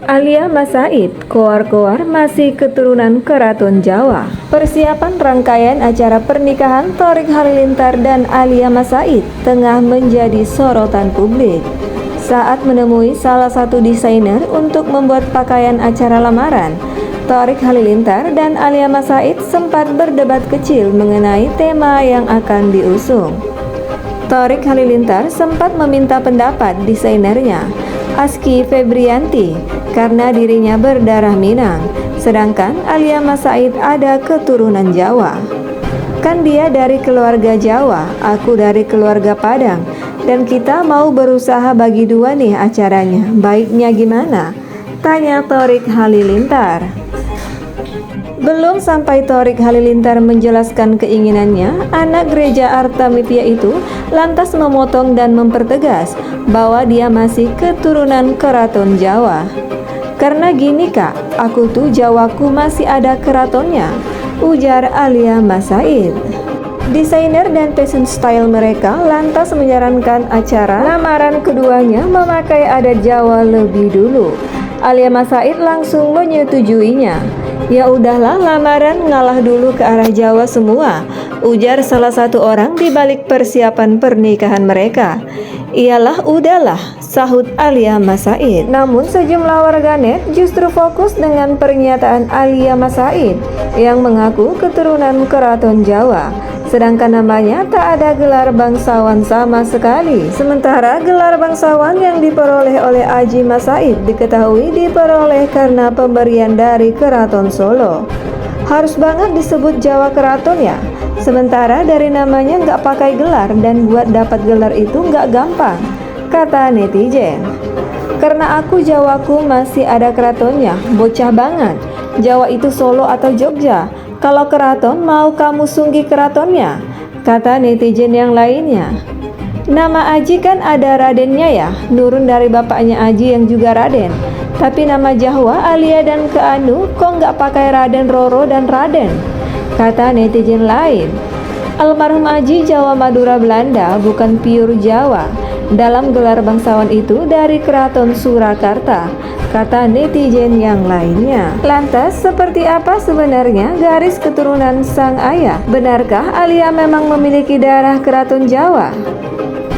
Alia Mas Said, koar-koar masih keturunan Keraton Jawa. Persiapan rangkaian acara pernikahan Thorik Halilintar dan Alia Mas Said tengah menjadi sorotan publik. Saat menemui salah satu desainer untuk membuat pakaian acara lamaran, Thorik Halilintar dan Alia Mas Said sempat berdebat kecil mengenai tema yang akan diusung. Thorik Halilintar sempat meminta pendapat desainernya, Aski Febrianti, karena dirinya berdarah Minang, sedangkan Alia Mas Said ada keturunan Jawa. Kan dia dari keluarga Jawa, aku dari keluarga Padang, dan kita mau berusaha bagi dua nih acaranya, baiknya gimana? Tanya Thorik Halilintar. Belum sampai Thorik Halilintar menjelaskan keinginannya, anak gereja Artamipia itu lantas memotong dan mempertegas bahwa dia masih keturunan Keraton Jawa. Karena gini kak, aku tuh Jawaku masih ada keratonnya, ujar Alia Mas Said. Desainer dan fashion style mereka lantas menyarankan acara lamaran keduanya memakai adat Jawa lebih dulu. Alia Mas Said langsung menyetujuinya. Ya udahlah, lamaran ngalah dulu ke arah Jawa semua, ujar salah satu orang di balik persiapan pernikahan mereka. Iyalah udahlah, sahut Alia Mas Said. Namun sejumlah warganet justru fokus dengan pernyataan Alia Mas Said yang mengaku keturunan Keraton Jawa, sedangkan namanya tak ada gelar bangsawan sama sekali. Sementara gelar bangsawan yang diperoleh oleh Aji Mas Said diketahui diperoleh karena pemberian dari Keraton Solo. Harus banget disebut Jawa Keraton ya? Sementara dari namanya nggak pakai gelar dan buat dapat gelar itu nggak gampang, kata netizen. Karena aku Jawaku masih ada keratonnya, bocah banget. Jawa itu Solo atau Jogja. Kalau keraton mau kamu sunggi keratonnya, kata netizen yang lainnya. Nama Aji kan ada Radennya ya, nurun dari bapaknya Aji yang juga Raden. Tapi nama Jawa, Alia dan Keanu kok nggak pakai Raden Roro dan Raden, kata netizen lain. Almarhum Aji Jawa Madura Belanda, bukan pure Jawa. Dalam gelar bangsawan itu dari Keraton Surakarta, kata netizen yang lainnya. Lantas seperti apa sebenarnya garis keturunan sang ayah? Benarkah Alia memang memiliki darah Keraton Jawa?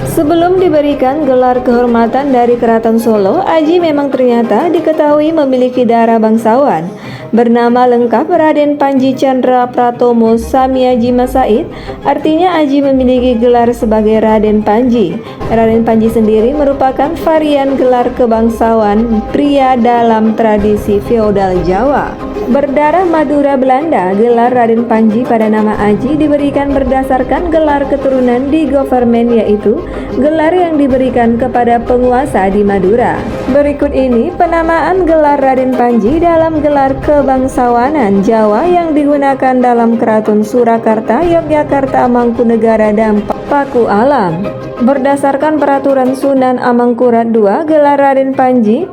Sebelum diberikan gelar kehormatan dari Keraton Solo, Aji memang ternyata diketahui memiliki darah bangsawan. Bernama lengkap Raden Panji Chandra Pratomo Samiaji Mas Said, artinya Aji memiliki gelar sebagai Raden Panji. Raden Panji sendiri merupakan varian gelar kebangsawan pria dalam tradisi feodal Jawa. Berdarah Madura Belanda, gelar Raden Panji pada nama Aji diberikan berdasarkan gelar keturunan di government, yaitu gelar yang diberikan kepada penguasa di Madura. Berikut ini penamaan gelar Raden Panji dalam gelar kebangsawanan Jawa yang digunakan dalam Keraton Surakarta, Yogyakarta, Mangkunegara, dan Paku Alam. Berdasarkan peraturan Sunan Amangkurat II, gelar Raden Panji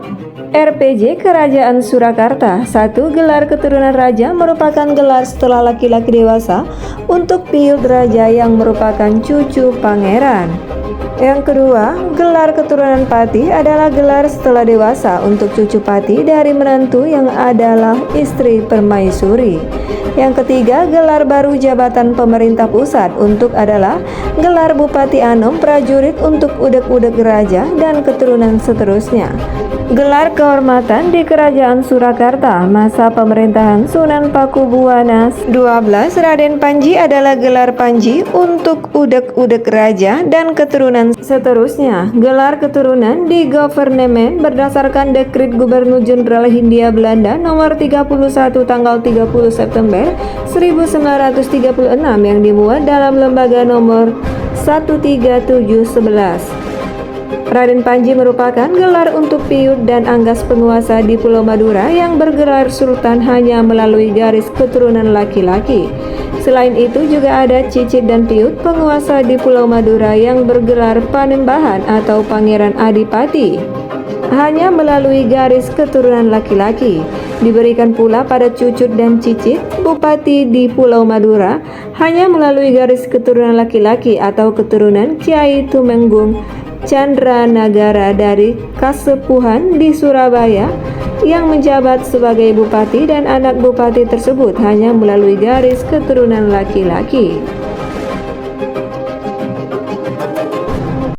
RPJ Kerajaan Surakarta. 1. Gelar keturunan raja merupakan gelar setelah laki-laki dewasa untuk piut raja yang merupakan cucu pangeran. Yang kedua, gelar keturunan pati adalah gelar setelah dewasa untuk cucu pati dari menantu yang adalah istri permaisuri. Yang ketiga, gelar baru jabatan pemerintah pusat untuk adalah gelar Bupati Anom prajurit untuk udek-udek raja dan keturunan seterusnya. Gelar kehormatan di Kerajaan Surakarta masa pemerintahan Sunan Pakubuwana 12, Raden Panji adalah gelar Panji untuk udek-udek raja dan keturunan seterusnya. Gelar keturunan di government berdasarkan Dekrit Gubernur Jenderal Hindia Belanda nomor 31 tanggal 30 September 1936 yang dimuat dalam lembaga nomor 13711. Raden Panji merupakan gelar untuk piut dan anggas penguasa di Pulau Madura yang bergelar sultan hanya melalui garis keturunan laki-laki. Selain itu juga ada cicit dan piut penguasa di Pulau Madura yang bergelar Panembahan atau Pangeran Adipati hanya melalui garis keturunan laki-laki. Diberikan pula pada cucut dan cicit bupati di Pulau Madura hanya melalui garis keturunan laki-laki atau keturunan Kiai Tumenggung Chandra Nagara dari Kasepuhan di Surabaya yang menjabat sebagai bupati dan anak bupati tersebut hanya melalui garis keturunan laki-laki.